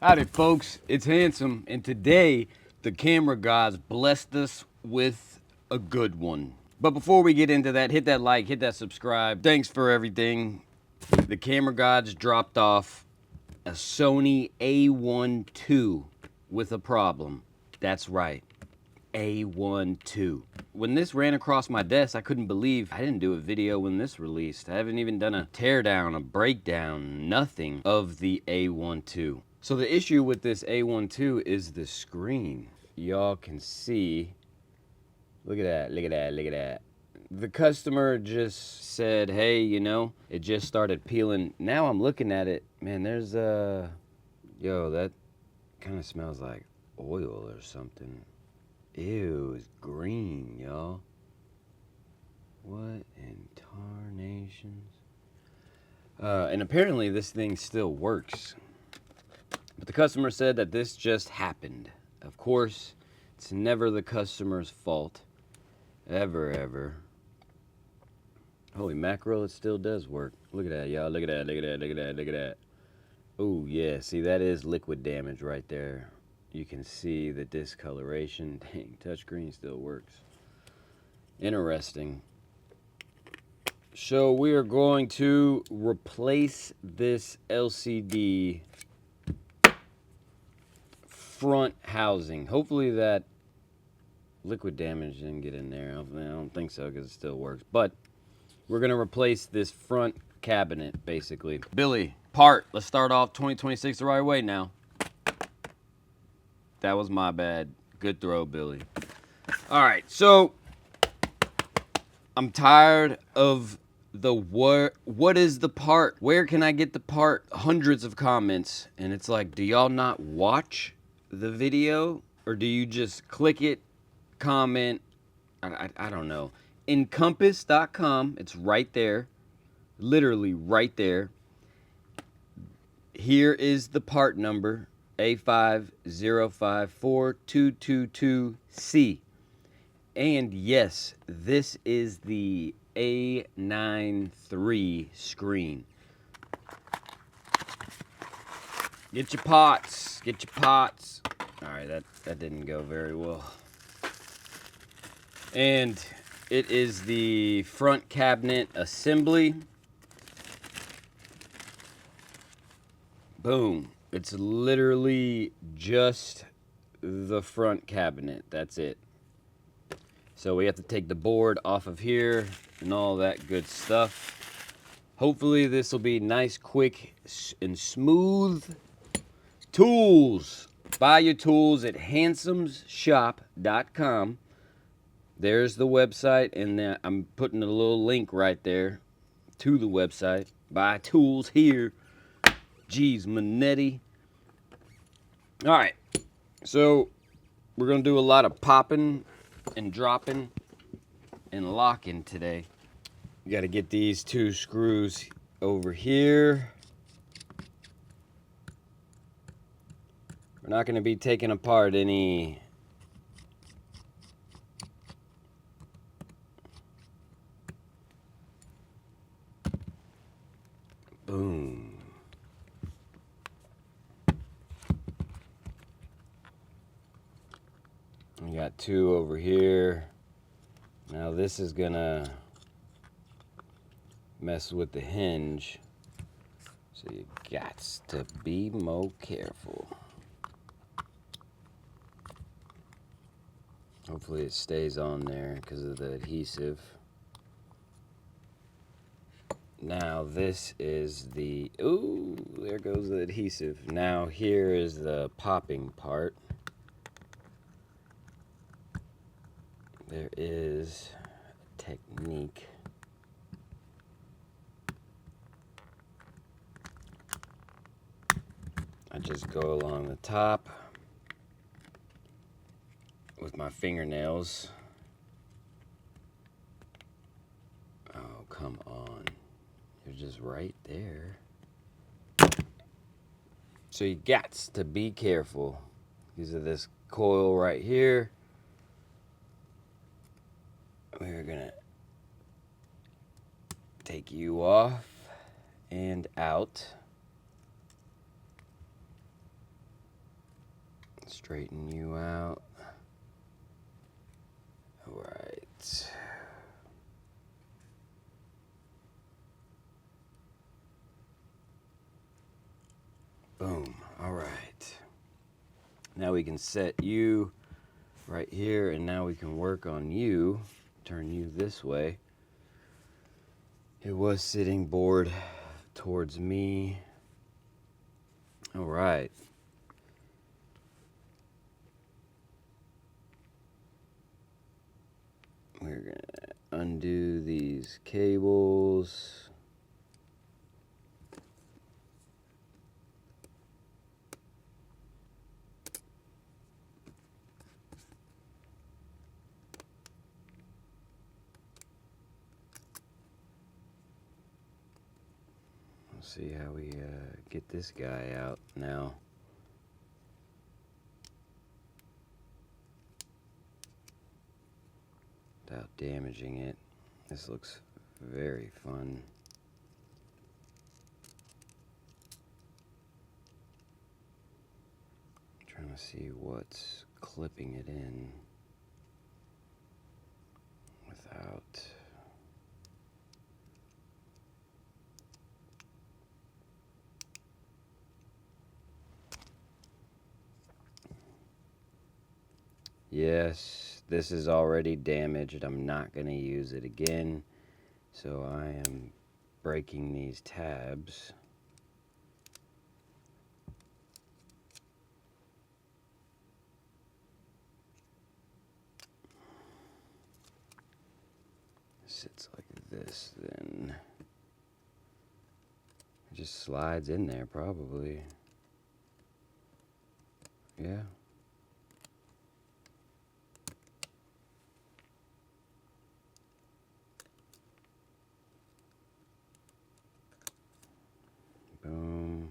Howdy folks, it's Hansom, and today the camera gods blessed us with a good one. But before we get into that, hit that like, hit that subscribe. Thanks for everything. The camera gods dropped off a Sony A1 II with a problem. That's right, A1 II. When this ran across my desk, I couldn't believe I didn't do a video when this released. I haven't even done a teardown, a breakdown, nothing of the A1 II. So the issue with this A1 II is the screen. Y'all can see, look at that, look at that, look at that. The customer just said, hey, you know, it just started peeling. Now I'm looking at it, man, there's yo, that kind of smells like oil or something. Ew, it's green, y'all. What in tarnations? And apparently this thing still works. But the customer said that this just happened. Of course, it's never the customer's fault. Ever. Holy mackerel, it still does work. Look at that, y'all. Look at that, look at that, look at that, look at that. Oh, yeah, see, that is liquid damage right there. You can see the discoloration. Dang, touchscreen still works. Interesting. So we are going to replace this LCD front housing. Hopefully that liquid damage didn't get in there. I don't think so because it still works. But we're going to replace this front cabinet, basically. Billy, part. Let's start off 2026 the right way now. That was my bad. Good throw, Billy. All right, so I'm tired of the what is the part? Where can I get the part? Hundreds of comments, and it's like, do y'all not watch the video, or do you just click it, comment? I don't know. Encompass.com, it's right there, literally right there. Here is the part number, A50542222C. And yes, this is the A9 III screen. Get your pots, get your pots. All right, that didn't go very well. And it is the front cabinet assembly. Boom. It's literally just the front cabinet. That's it. So we have to take the board off of here and all that good stuff. Hopefully this will be nice, quick, and smooth. Tools. Buy your tools at hansomshop.com. There's the website, and I'm putting a little link right there to the website. Buy tools here. Geez, Manetti. All right, so we're going to do a lot of popping and dropping and locking today. You got to get these two screws over here. We're not going to be taking apart any boom. We got two over here. Now this is gonna mess with the hinge, so you got to be more careful. Hopefully it stays on there because of the adhesive. Now this is the, ooh, there goes the adhesive. Now here is the popping part. There is a technique. I just go along the top with my fingernails. Oh, come on. You're just right there. So you got to be careful because of this coil right here. We're gonna take you off and out. Straighten you out. All right. Boom. All right. Now we can set you right here, and now we can work on you. Turn you this way. It was sitting bored towards me. All right. We're gonna undo these cables. Let's see how we get this guy out now. Without damaging it. This looks very fun. Trying to see what's clipping it in without. Yes, this is already damaged. I'm not going to use it again. So I am breaking these tabs. Sits like this, then it just slides in there probably. Yeah. Boom.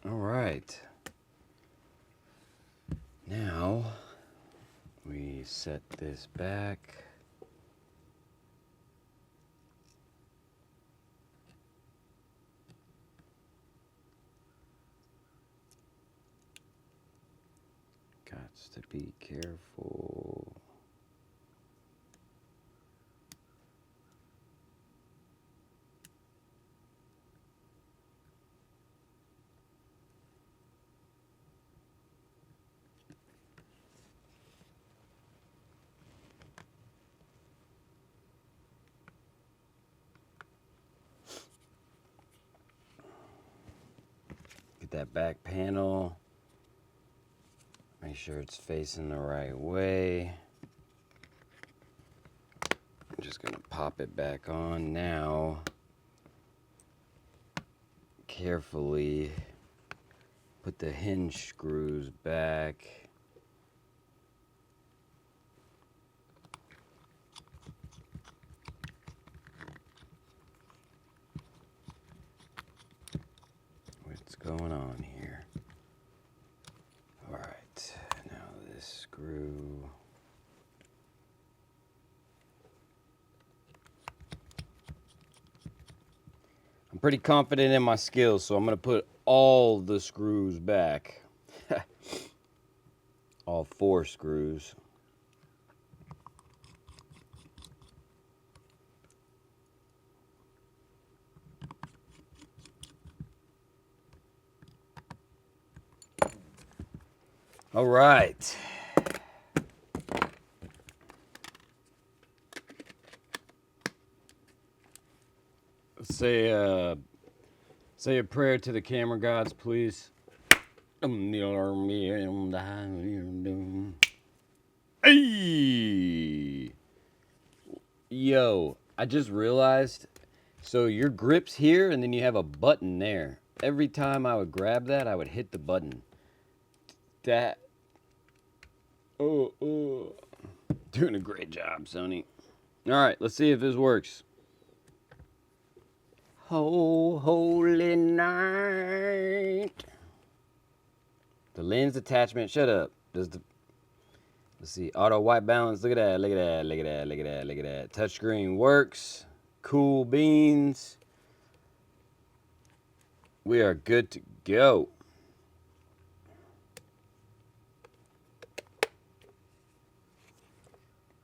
All right. Now we set this back. Gots to be careful. Get that back panel. Make sure it's facing the right way. I'm just gonna pop it back on now. Carefully put the hinge screws back. What's going on here? All right, now this screw. I'm pretty confident in my skills, so I'm gonna put all the screws back. All 4 screws. All right. Say a prayer to the camera gods, please. Hey! Yo, I just realized, so your grip's here and then you have a button there. Every time I would grab that, I would hit the button. That, doing a great job, Sony. All right, let's see if this works. Oh, holy night. The lens attachment, shut up. Let's see, auto white balance, look at that, look at that, look at that, look at that, look at that. Touchscreen works, cool beans. We are good to go.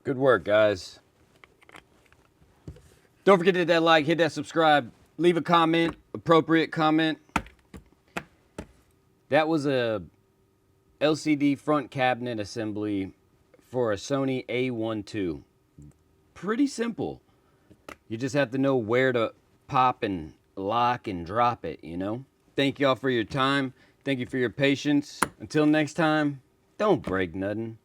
Good work, guys. Don't forget to hit that like, hit that subscribe, leave a comment, appropriate comment. That was a LCD front cabinet assembly for a Sony A1 II. Pretty simple. You just have to know where to pop and lock and drop it, you know? Thank y'all for your time. Thank you for your patience. Until next time, don't break nothing.